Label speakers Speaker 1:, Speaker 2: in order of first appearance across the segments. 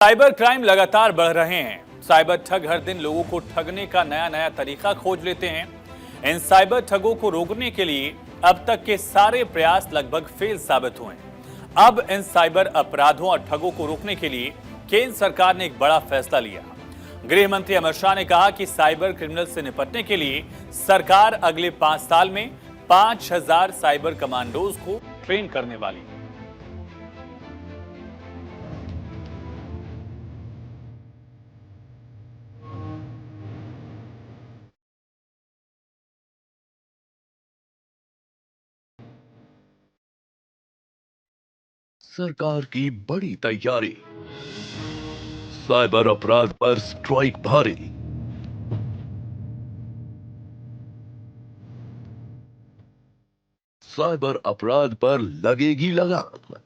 Speaker 1: Cyber crime लगातार बढ़ रहे हैं। साइबर ठग हर दिन लोगों को ठगने का नया नया तरीका खोज लेते हैं। इन साइबर ठगों को रोकने के लिए अब तक के सारे प्रयास लगभग फेल साबित हुए हैं। अब इन साइबर अपराधों और ठगों को रोकने के लिए केंद्र सरकार ने एक बड़ा फैसला लिया। गृह मंत्री अमित शाह ने कहा कि साइबर क्रिमिनल से निपटने के लिए सरकार अगले 5 साल में 5000 साइबर कमांडोज को ट्रेन करने वाली है।
Speaker 2: सरकार की बड़ी तैयारी, साइबर अपराध पर स्ट्राइक भारी। साइबर अपराध पर लगेगी लगाम,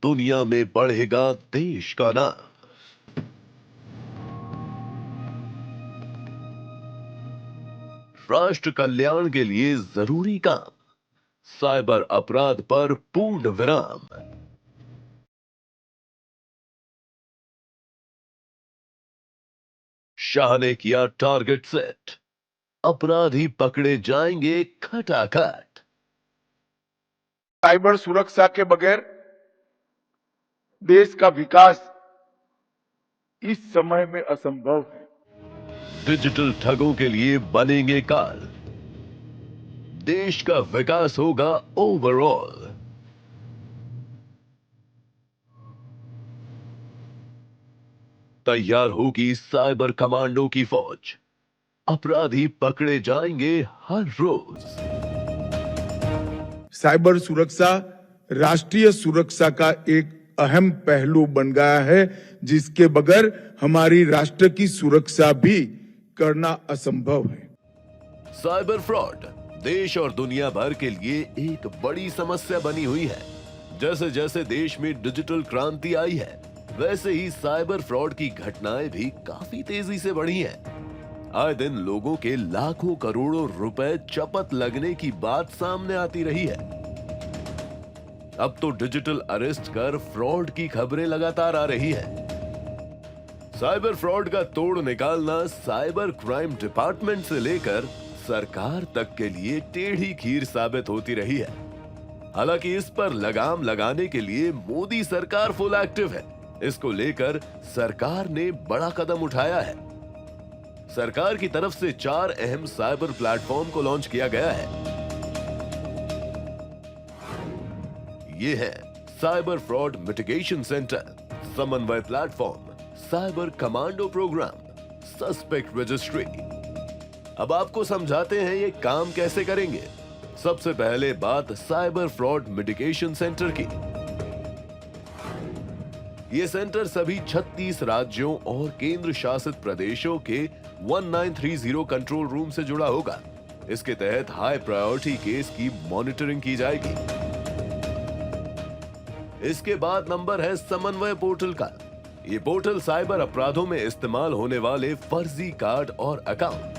Speaker 2: दुनिया में बढ़ेगा देश का नाम। राष्ट्र कल्याण के लिए जरूरी काम, साइबर अपराध पर पूर्ण विराम। शाह ने किया टारगेट सेट, अपराधी पकड़े जाएंगे खटाखट।
Speaker 3: साइबर सुरक्षा के बगैर देश का विकास इस समय में असंभव है।
Speaker 2: डिजिटल ठगों के लिए बनेंगे काल, देश का विकास होगा ओवरऑल। तैयार होगी साइबर कमांडो की फौज, अपराधी पकड़े जाएंगे हर रोज।
Speaker 3: साइबर सुरक्षा राष्ट्रीय सुरक्षा का एक अहम पहलू बन गया है, जिसके बगैर हमारी राष्ट्र की सुरक्षा भी करना असंभव है।
Speaker 2: साइबर फ्रॉड देश और दुनिया भर के लिए एक बड़ी समस्या बनी हुई है। जैसे जैसे देश में डिजिटल क्रांति आई है, वैसे ही साइबर फ्रॉड की घटनाएं भी काफी तेजी से बढ़ी हैं। आए दिन लोगों के लाखों करोड़ों रुपए चपत लगने की बात सामने आती रही है। अब तो डिजिटल अरेस्ट कर फ्रॉड की खबरें लगातार आ रही है। साइबर फ्रॉड का तोड़ निकालना साइबर क्राइम डिपार्टमेंट से लेकर सरकार तक के लिए टेढ़ी खीर साबित होती रही है। हालांकि इस पर लगाम लगाने के लिए मोदी सरकार फुल एक्टिव है। इसको लेकर सरकार ने बड़ा कदम उठाया है। सरकार की तरफ से 4 अहम साइबर प्लेटफॉर्म को लॉन्च किया गया है। ये है cyber fraud mitigation centre, Samanvaya platform, cyber commando programme, suspect registry. अब आपको समझाते हैं ये काम कैसे करेंगे। सबसे पहले बात साइबर फ्रॉड मिटिगेशन सेंटर की। ये सेंटर सभी 36 राज्यों और केंद्र शासित प्रदेशों के 1930 कंट्रोल रूम से जुड़ा होगा। इसके तहत हाई प्रायोरिटी केस की मॉनिटरिंग की जाएगी। इसके बाद नंबर है समन्वय पोर्टल का। ये पोर्टल साइबर अपराधों में इस्तेमाल होने वाले फर्जी कार्ड और अकाउंट,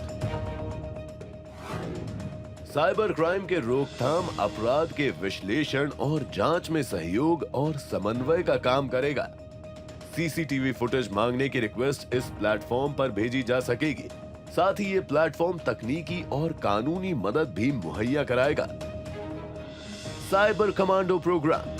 Speaker 2: साइबर क्राइम के रोकथाम, अपराध के विश्लेषण और जांच में सहयोग और समन्वय का काम करेगा। सीसीटीवी फुटेज मांगने की रिक्वेस्ट इस प्लेटफॉर्म पर भेजी जा सकेगी। साथ ही ये प्लेटफॉर्म तकनीकी और कानूनी मदद भी मुहैया कराएगा। Cyber commando programme.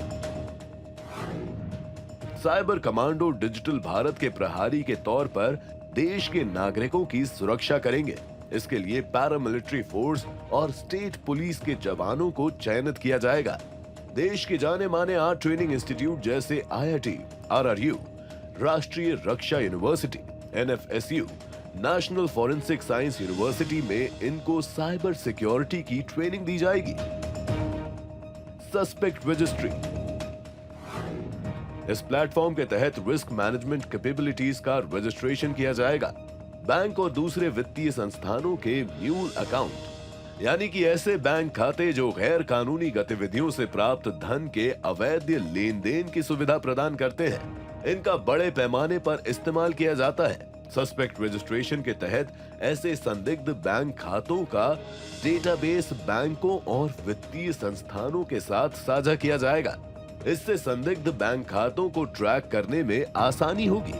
Speaker 2: Cyber commando digital Bharat के प्रहरी के तौर पर देश के नागरिकों की सुरक्षा करेंगे। इसके लिए पैरामिलिट्री फोर्स और स्टेट पुलिस के जवानों को चयनित किया जाएगा। देश के जाने माने 8 ट्रेनिंग इंस्टीट्यूट जैसे IIT, RRU, Rashtriya Raksha university, NFSU, national forensic science university में इनको साइबर सिक्योरिटी की ट्रेनिंग दी जाएगी। Suspect registry. इस प्लेटफॉर्म के तहत रिस्क मैनेजमेंट कैपेबिलिटीज का रजिस्ट्रेशन किया जाएगा। बैंक और दूसरे वित्तीय संस्थानों के म्यूल अकाउंट, यानी कि ऐसे बैंक खाते जो गैर कानूनी गतिविधियों से प्राप्त धन के अवैध लेन देन की सुविधा प्रदान करते हैं, इनका बड़े पैमाने पर इस्तेमाल किया जाता है। सस्पेक्ट रजिस्ट्रेशन के तहत ऐसे संदिग्ध बैंक खातों का डेटाबेस बैंकों और वित्तीय संस्थानों के साथ साझा किया जाएगा। इससे संदिग्ध बैंक खातों को ट्रैक करने में आसानी होगी।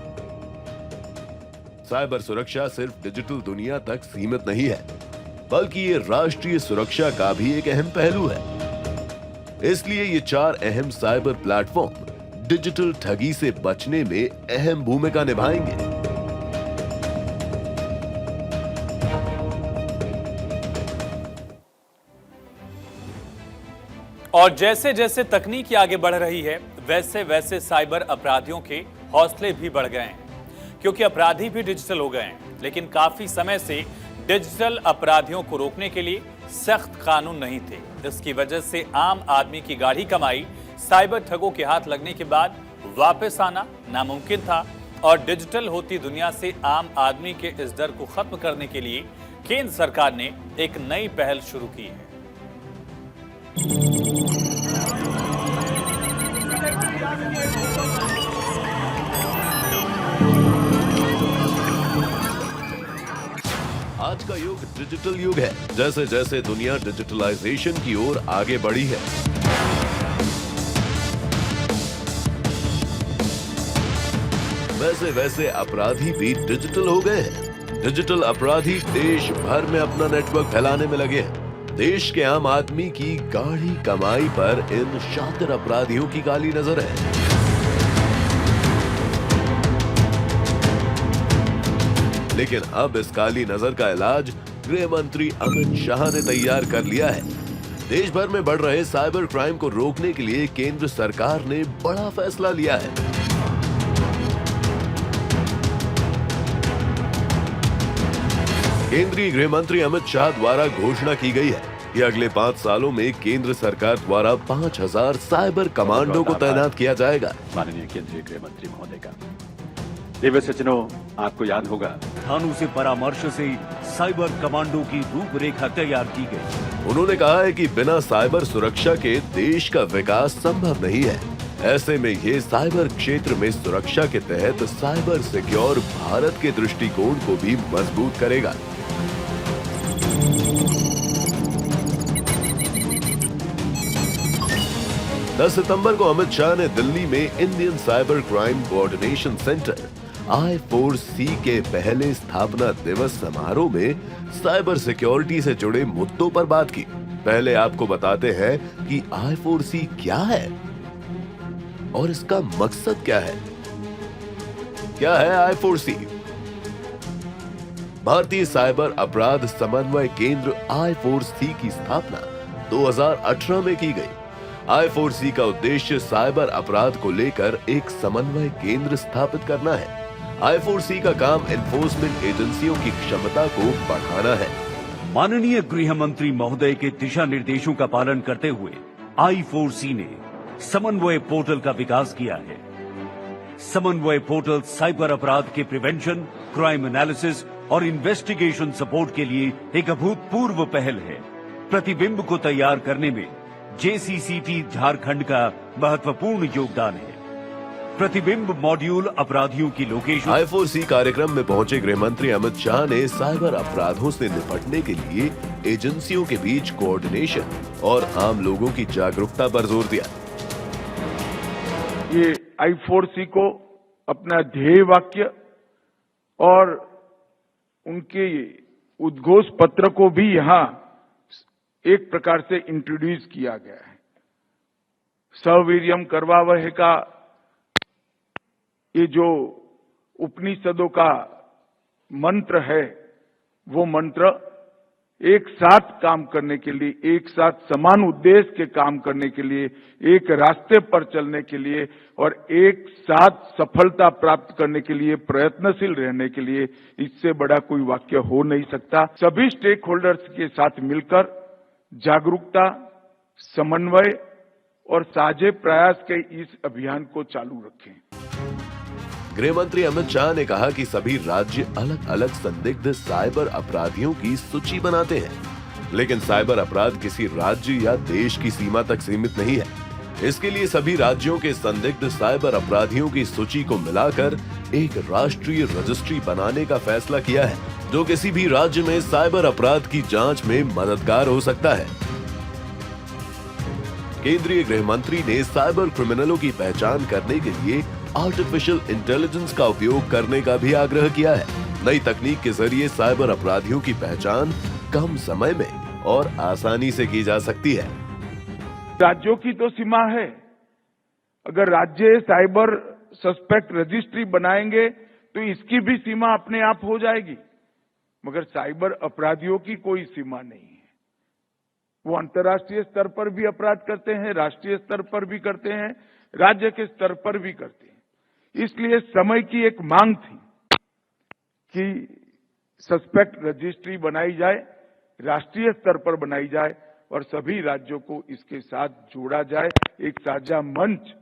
Speaker 2: साइबर सुरक्षा सिर्फ डिजिटल दुनिया तक सीमित नहीं है, बल्कि ये राष्ट्रीय सुरक्षा का भी एक अहम पहलू है। इसलिए ये 4 अहम साइबर प्लेटफॉर्म डिजिटल ठगी से बचने में अहम भूमिका निभाएंगे।
Speaker 1: और जैसे जैसे तकनीक आगे बढ़ रही है, वैसे वैसे साइबर अपराधियों के हौसले भी बढ़ गए हैं, क्योंकि अपराधी भी डिजिटल हो गए हैं। लेकिन काफी समय से डिजिटल अपराधियों को रोकने के लिए सख्त कानून नहीं थे। इसकी वजह से आम आदमी की गाढ़ी कमाई साइबर ठगों के हाथ लगने के बाद वापस आना नामुमकिन था। और डिजिटल होती दुनिया से आम आदमी के इस डर को खत्म करने के लिए केंद्र सरकार ने एक नई पहल शुरू की है।
Speaker 2: आज का युग डिजिटल युग है। जैसे जैसे दुनिया डिजिटलाइजेशन की ओर आगे बढ़ी है, वैसे वैसे अपराधी भी डिजिटल हो गए हैं। डिजिटल अपराधी देश भर में अपना नेटवर्क फैलाने में लगे हैं। देश के आम आदमी की गाढ़ी कमाई पर इन शातिर अपराधियों की काली नजर है। लेकिन अब इस काली नजर का इलाज गृह मंत्री अमित शाह ने तैयार कर लिया है। देश भर में बढ़ रहे साइबर क्राइम को रोकने के लिए केंद्र सरकार ने बड़ा फैसला लिया है। केंद्रीय गृह मंत्री अमित शाह द्वारा घोषणा की गई है कि अगले 5 सालों में केंद्र सरकार द्वारा 5000 साइबर कमांडो को तैनात किया जाएगा।
Speaker 4: माननीय केंद्रीय गृह मंत्री महोदय का दिव्य सज्जनों, आपको याद होगा
Speaker 5: थानों से परामर्श से साइबर कमांडो की रूपरेखा तैयार की गई।
Speaker 2: उन्होंने कहा है कि बिना साइबर सुरक्षा के देश का विकास संभव नहीं है। ऐसे में ये साइबर क्षेत्र में सुरक्षा के तहत साइबर सिक्योर भारत के दृष्टिकोण को भी मजबूत करेगा। 10 सितंबर को अमित शाह ने दिल्ली में Indian cyber crime coordination centre I4C के पहले स्थापना दिवस समारोह में साइबर सिक्योरिटी से जुड़े मुद्दों पर बात की। पहले आपको बताते हैं कि I4C क्या है और इसका मकसद क्या है। क्या है I4C? भारतीय साइबर अपराध समन्वय केंद्र I4C की स्थापना 2018 में की गई। I4C का उद्देश्य साइबर अपराध को लेकर एक समन्वय केंद्र स्थापित करना है। I4C का काम एनफोर्समेंट एजेंसियों की क्षमता को बढ़ाना है।
Speaker 5: माननीय गृह मंत्री महोदय के दिशा निर्देशों का पालन करते हुए I4C ने समन्वय पोर्टल का विकास किया है। समन्वय पोर्टल साइबर अपराध के प्रिवेंशन, क्राइम एनालिसिस और इन्वेस्टिगेशन सपोर्ट के लिए एक अभूतपूर्व पहल है। प्रतिबिंब को तैयार करने में JCCT झारखंड का महत्वपूर्ण योगदान है। प्रतिबिंब मॉड्यूल अपराधियों की लोकेशन।
Speaker 2: I4C कार्यक्रम में पहुंचे गृह मंत्री अमित शाह ने साइबर अपराधों से निपटने के लिए एजेंसियों के बीच कोऑर्डिनेशन और आम लोगों की जागरूकता पर जोर दिया।
Speaker 3: ये I4C को अपना ध्येय वाक्य और उनके उद्घोष पत्र को भी यहाँ एक प्रकार से इंट्रोड्यूस किया गया है। सवीर्यम करवावहे का ये जो उपनिषदों का मंत्र है, वो मंत्र एक साथ काम करने के लिए, एक साथ समान उद्देश्य के काम करने के लिए, एक रास्ते पर चलने के लिए और एक साथ सफलता प्राप्त करने के लिए प्रयत्नशील रहने के लिए, इससे बड़ा कोई वाक्य हो नहीं सकता। सभी स्टेक होल्डर्स के साथ मिलकर जागरूकता, समन्वय और साझे प्रयास के इस अभियान को चालू रखें।
Speaker 2: गृह मंत्री अमित शाह ने कहा कि सभी राज्य अलग अलग संदिग्ध साइबर अपराधियों की सूची बनाते हैं, लेकिन साइबर अपराध किसी राज्य या देश की सीमा तक सीमित नहीं है। इसके लिए सभी राज्यों के संदिग्ध साइबर अपराधियों की सूची को मिलाकर एक राष्ट्रीय रजिस्ट्री बनाने का फैसला किया है, जो किसी भी राज्य में साइबर अपराध की जांच में मददगार हो सकता है। केंद्रीय गृह मंत्री ने साइबर क्रिमिनलों की पहचान करने के लिए आर्टिफिशियल इंटेलिजेंस का उपयोग करने का भी आग्रह किया है। नई तकनीक के जरिए साइबर अपराधियों की पहचान कम समय में और आसानी से की जा सकती है।
Speaker 3: राज्यों की तो सीमा है। अगर राज्य साइबर सस्पेक्ट रजिस्ट्री बनाएंगे तो इसकी भी सीमा अपने आप हो जाएगी, मगर साइबर अपराधियों की कोई सीमा नहीं है। वो अंतर्राष्ट्रीय स्तर पर भी अपराध करते हैं, राष्ट्रीय स्तर पर भी करते हैं, राज्य के स्तर पर भी करते हैं। इसलिए समय की एक मांग थी कि सस्पेक्ट रजिस्ट्री बनाई जाए, राष्ट्रीय स्तर पर बनाई जाए और सभी राज्यों को इसके साथ जोड़ा जाए। एक साझा मंच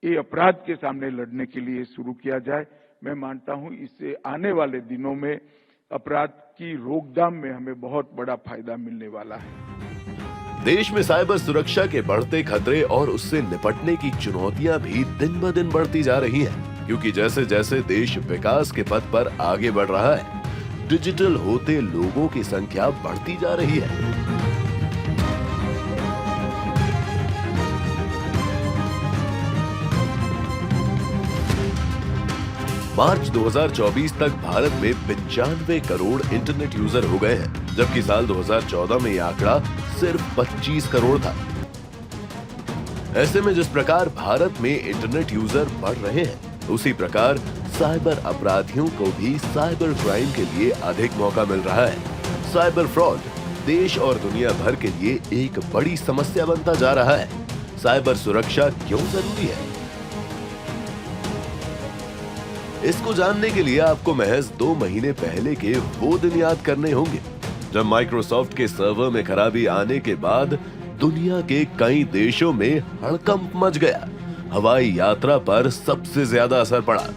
Speaker 3: ये अपराध के सामने लड़ने के लिए शुरू किया जाए। मैं मानता हूं इससे आने वाले दिनों में अपराध की रोकथाम में हमें बहुत बड़ा फायदा मिलने वाला है।
Speaker 2: देश में साइबर सुरक्षा के बढ़ते खतरे और उससे निपटने की चुनौतियां भी दिन ब दिन बढ़ती जा रही हैं, क्योंकि जैसे जैसे देश विकास के पथ पर आगे बढ़ रहा है, डिजिटल होते लोगों की संख्या बढ़ती जा रही है। मार्च 2024 तक भारत में 95 करोड़ इंटरनेट यूजर हो गए हैं, जबकि साल 2014 में यह आंकड़ा सिर्फ 25 करोड़ था। ऐसे में जिस प्रकार भारत में इंटरनेट यूजर बढ़ रहे हैं, उसी प्रकार साइबर अपराधियों को भी साइबर क्राइम के लिए अधिक मौका मिल रहा है। साइबर फ्रॉड देश और दुनिया भर के लिए एक बड़ी समस्या बनता जा रहा है। साइबर सुरक्षा क्यों जरूरी है? इसको जानने के लिए आपको महज 2 महीने पहले के वो दिन याद करने होंगे जब माइक्रोसॉफ्ट के सर्वर में खराबी आने के बाद दुनिया के कई देशों में हड़कंप मच गया। हवाई यात्रा पर सबसे ज्यादा असर पड़ा।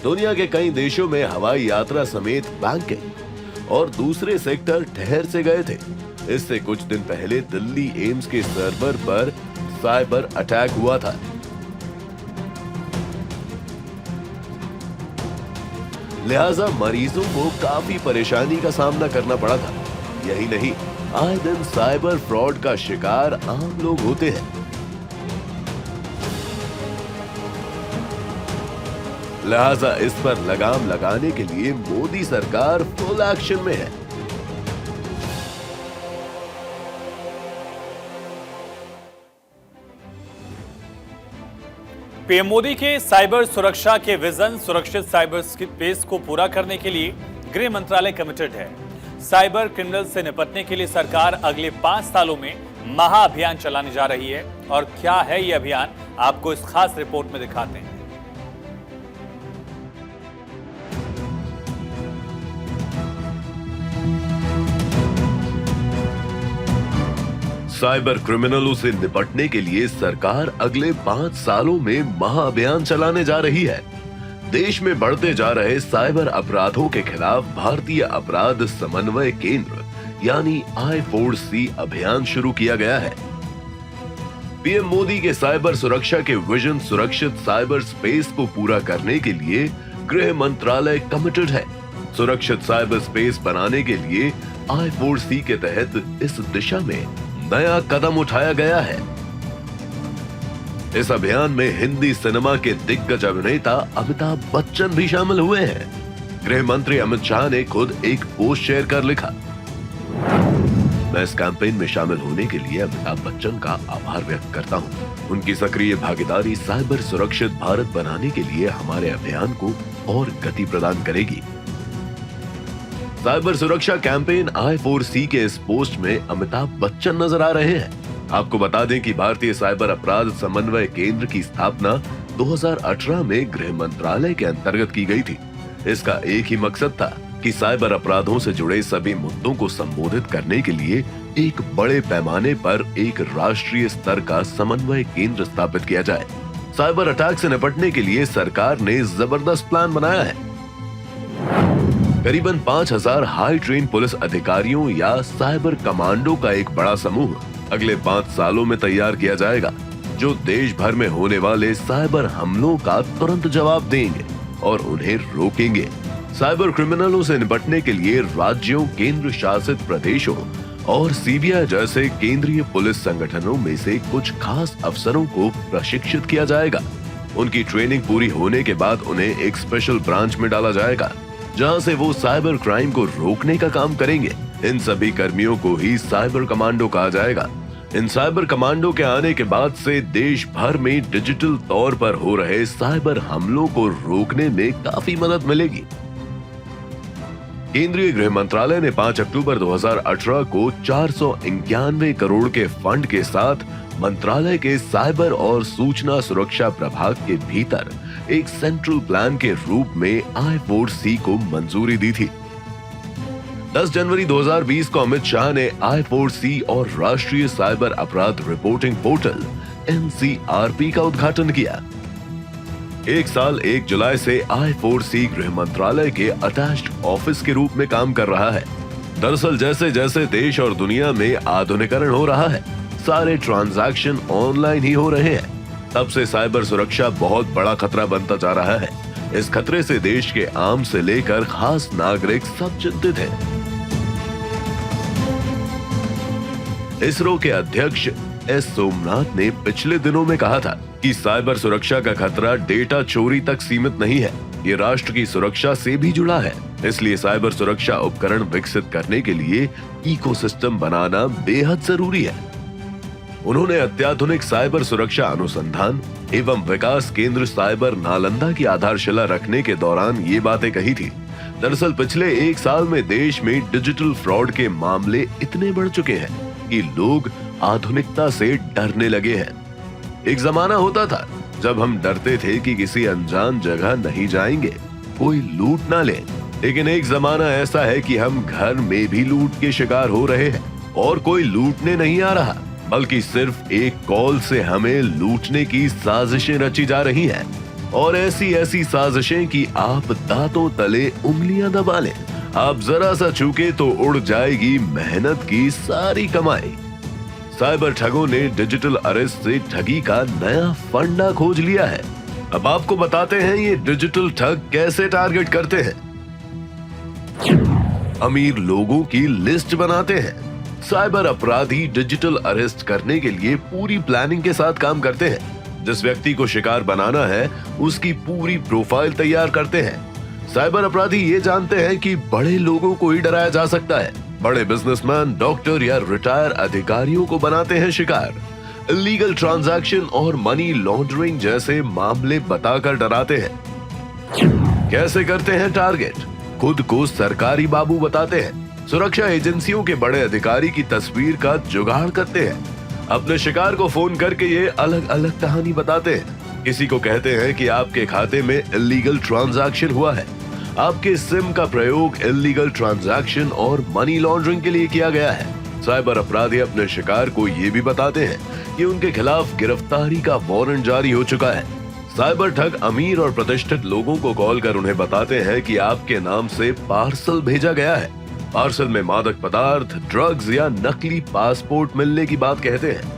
Speaker 2: दुनिया के कई देशों में हवाई यात्रा समेत बैंकिंग और दूसरे सेक्टर ठहर से गए थे। इससे कुछ दिन पहले दिल्ली एम्स के सर्वर पर साइबर अटैक हुआ था। लिहाजा मरीजों को काफी परेशानी का सामना करना पड़ा था। यही नहीं, आए दिन साइबर फ्रॉड का शिकार आम लोग होते हैं। लिहाजा इस पर लगाम लगाने के लिए मोदी सरकार फुल एक्शन में है।
Speaker 1: पीएम मोदी के साइबर सुरक्षा के विजन सुरक्षित साइबर स्पेस को पूरा करने के लिए गृह मंत्रालय कमिटेड है। साइबर क्रिमिनल से निपटने के लिए सरकार अगले 5 सालों में महाअभियान चलाने जा रही है। और क्या है ये अभियान, आपको इस खास रिपोर्ट में दिखाते हैं।
Speaker 2: साइबर क्रिमिनलों से निपटने के लिए सरकार अगले 5 सालों में महाअभियान चलाने जा रही है। देश में बढ़ते जा रहे साइबर अपराधों के खिलाफ भारतीय अपराध समन्वय केंद्र यानी I4C अभियान शुरू किया गया है। पीएम मोदी के साइबर सुरक्षा के विजन सुरक्षित साइबर स्पेस को पूरा करने के लिए गृह मंत्रालय कमिटेड है। सुरक्षित साइबर स्पेस बनाने के लिए I4C के तहत इस दिशा में नया कदम उठाया गया है। इस अभियान में हिंदी सिनेमा के दिग्गज अभिनेता अमिताभ बच्चन भी शामिल हुए हैं। गृह मंत्री अमित शाह ने खुद एक पोस्ट शेयर कर लिखा, मैं इस कैंपेन में शामिल होने के लिए अमिताभ बच्चन का आभार व्यक्त करता हूं। उनकी सक्रिय भागीदारी साइबर सुरक्षित भारत बनाने के लिए हमारे अभियान को और गति प्रदान करेगी। साइबर सुरक्षा कैंपेन I4C के इस पोस्ट में अमिताभ बच्चन नजर आ रहे हैं। आपको बता दें कि भारतीय साइबर अपराध समन्वय केंद्र की स्थापना 2018 में गृह मंत्रालय के अंतर्गत की गई थी। इसका एक ही मकसद था कि साइबर अपराधों से जुड़े सभी मुद्दों को संबोधित करने के लिए एक बड़े पैमाने पर एक राष्ट्रीय स्तर का समन्वय केंद्र स्थापित किया जाए। साइबर अटैक से निपटने के लिए सरकार ने जबरदस्त प्लान बनाया है। करीबन 5000 हाई ट्रेन पुलिस अधिकारियों या साइबर कमांडो का एक बड़ा समूह अगले 5 सालों में तैयार किया जाएगा, जो देश भर में होने वाले साइबर हमलों का तुरंत जवाब देंगे और उन्हें रोकेंगे। साइबर क्रिमिनलों से निपटने के लिए राज्यों, केंद्र शासित प्रदेशों और सीबीआई जैसे केंद्रीय पुलिस संगठनों में से कुछ खास अफसरों को प्रशिक्षित किया जाएगा। उनकी ट्रेनिंग पूरी होने के बाद उन्हें एक स्पेशल ब्रांच में डाला जाएगा, जहां से वो साइबर क्राइम को रोकने का काम करेंगे। इन सभी कर्मियों को ही साइबर कमांडो कहा जाएगा। इन साइबर कमांडो के आने के बाद से देश भर में डिजिटल तौर पर हो रहे साइबर हमलों को रोकने में काफी मदद मिलेगी। केंद्रीय गृह मंत्रालय ने 5 अक्टूबर 2018 को 491 करोड़ के फंड के साथ मंत्रालय के साइबर और सूचना सुरक्षा प्रभाग के भीतर एक सेंट्रल प्लान के रूप में I4C को मंजूरी दी थी। 10 जनवरी 2020 को अमित शाह ने I4C और राष्ट्रीय साइबर अपराध रिपोर्टिंग पोर्टल NCRP का उद्घाटन किया। एक साल 1 जुलाई से I4C गृह मंत्रालय के अटैच्ड ऑफिस के रूप में काम कर रहा है। दरअसल जैसे जैसे देश और दुनिया में आधुनिकीकरण हो रहा है, सारे ट्रांजैक्शन ऑनलाइन ही हो रहे हैं। तब से साइबर सुरक्षा बहुत बड़ा खतरा बनता जा रहा है। इस खतरे से देश के आम से लेकर खास नागरिक सब चिंतित हैं। इसरो के अध्यक्ष एस सोमनाथ ने पिछले दिनों में कहा था कि साइबर सुरक्षा का खतरा डेटा चोरी तक सीमित नहीं है, ये राष्ट्र की सुरक्षा से भी जुड़ा है। इसलिए साइबर सुरक्षा उपकरण विकसित करने के लिए इकोसिस्टम बनाना बेहद जरूरी है। उन्होंने अत्याधुनिक साइबर सुरक्षा अनुसंधान एवं विकास केंद्र साइबर नालंदा की आधारशिला रखने के दौरान ये बातें कही थी। दरअसल पिछले 1 साल में देश में डिजिटल फ्रॉड के मामले इतने बढ़ चुके हैं कि लोग आधुनिकता से डरने लगे हैं। एक जमाना होता था जब हम डरते थे कि किसी अनजान जगह नहीं जाएंगे, कोई लूट ना ले। लेकिन एक जमाना ऐसा है कि हम घर में भी लूट के शिकार हो रहे हैं और कोई लूटने नहीं आ रहा, बल्कि सिर्फ एक कॉल से हमें लूटने की साजिशें रची जा रही हैं। और ऐसी ऐसी साजिशें कि आप दांतों तले उंगलियां दबा लें। आप जरा सा चूके तो उड़ जाएगी मेहनत की सारी कमाई। साइबर ठगों ने डिजिटल अरेस्ट से ठगी का नया फंडा खोज लिया है। अब आपको बताते हैं ये डिजिटल ठग कैसे टारगेट करते हैं। अमीर लोगों की लिस्ट बनाते हैं। साइबर अपराधी डिजिटल अरेस्ट करने के लिए पूरी प्लानिंग के साथ काम करते हैं। जिस व्यक्ति को शिकार बनाना है उसकी पूरी प्रोफाइल तैयार करते हैं। साइबर अपराधी ये जानते हैं कि बड़े लोगों को ही डराया जा सकता है। बड़े बिजनेसमैन, डॉक्टर या रिटायर अधिकारियों को बनाते हैं शिकार। इलीगल ट्रांजैक्शन और मनी लॉन्ड्रिंग जैसे मामले बताकर डराते हैं। कैसे करते हैं टारगेट? खुद को सरकारी बाबू बताते हैं। सुरक्षा एजेंसियों के बड़े अधिकारी की तस्वीर का जुगाड़ करते हैं। अपने शिकार को फोन करके ये अलग अलग कहानी बताते हैं। किसी को कहते हैं कि आपके खाते में इलीगल ट्रांजैक्शन हुआ है। आपके सिम का प्रयोग इलीगल ट्रांजैक्शन और मनी लॉन्ड्रिंग के लिए किया गया है। साइबर अपराधी अपने शिकार को ये भी बताते हैं कि उनके खिलाफ गिरफ्तारी का वारंट जारी हो चुका है। साइबर ठग अमीर और प्रतिष्ठित लोगों को कॉल कर उन्हें बताते हैं कि आपके नाम से पार्सल भेजा गया है। पार्सल में मादक पदार्थ, ड्रग्स या नकली पासपोर्ट मिलने की बात कहते हैं।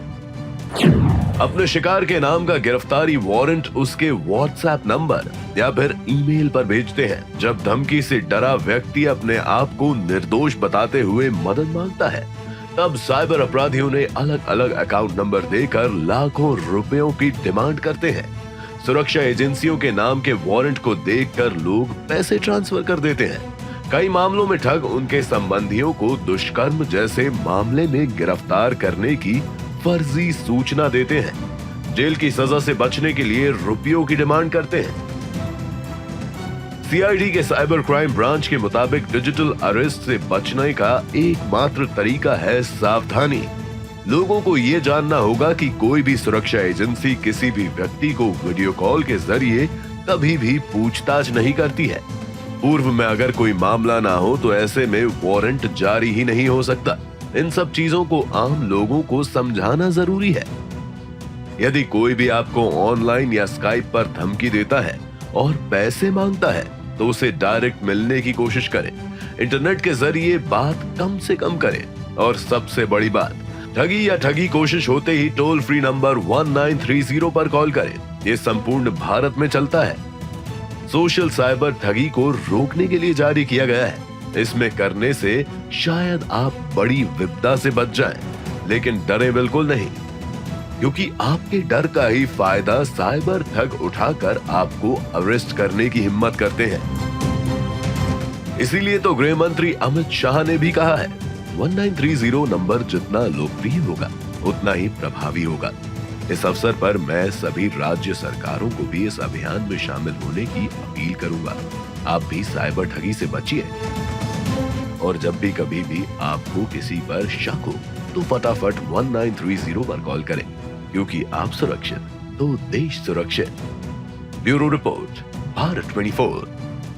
Speaker 2: अपने शिकार के नाम का गिरफ्तारी वारंट उसके व्हाट्सएप नंबर या फिर ईमेल पर भेजते हैं। जब धमकी से डरा व्यक्ति अपने आप को निर्दोष बताते हुए मदद मांगता है, तब साइबर अपराधी उन्हें अलग अलग अकाउंट नंबर देकर लाखों रुपयों की डिमांड करते हैं। सुरक्षा एजेंसियों के नाम के वारंट को देखकर लोग पैसे ट्रांसफर कर देते हैं। कई मामलों में ठग उनके संबंधियों को दुष्कर्म जैसे मामले में गिरफ्तार करने की फर्जी सूचना देते हैं। जेल की सजा से बचने के लिए रुपयों की डिमांड करते हैं। सीआईडी के साइबर क्राइम ब्रांच के मुताबिक डिजिटल अरेस्ट से बचने का एकमात्र तरीका है सावधानी। लोगों को ये जानना होगा कि कोई भी सुरक्षा एजेंसी किसी भी व्यक्ति को वीडियो कॉल के जरिए कभी भी पूछताछ नहीं करती है। पूर्व में अगर कोई मामला ना हो तो ऐसे में वारंट जारी ही नहीं हो सकता। इन सब चीजों को आम लोगों को समझाना जरूरी है। यदि कोई भी आपको ऑनलाइन या स्काइप पर धमकी देता है और पैसे मांगता है तो उसे डायरेक्ट मिलने की कोशिश करें। इंटरनेट के जरिए बात कम से कम करें। और सबसे बड़ी बात, ठगी या ठगी कोशिश होते ही टोल फ्री नंबर 1930 पर कॉल करें। ये संपूर्ण भारत में चलता है। सोशल साइबर ठगी को रोकने के लिए जारी किया गया है। इसमें करने से शायद आप बड़ी विपदा से बच जाएं, लेकिन डरे बिल्कुल नहीं, क्योंकि आपके डर का ही फायदा साइबर ठग उठाकर आपको अरेस्ट करने की हिम्मत करते हैं। इसीलिए तो गृह मंत्री अमित शाह ने भी कहा है, 1930 नंबर जितना लोकप्रिय होगा उतना ही प्रभावी होगा। इस अवसर पर मैं सभी राज्य सरकारों को भी इस अभियान में शामिल होने की अपील करूंगा। आप भी साइबर ठगी से बचिए और जब भी कभी भी आपको किसी पर शक हो तो फटाफट 1930 पर कॉल करें, क्योंकि आप सुरक्षित तो देश सुरक्षित। Bureau report, Bharat 24।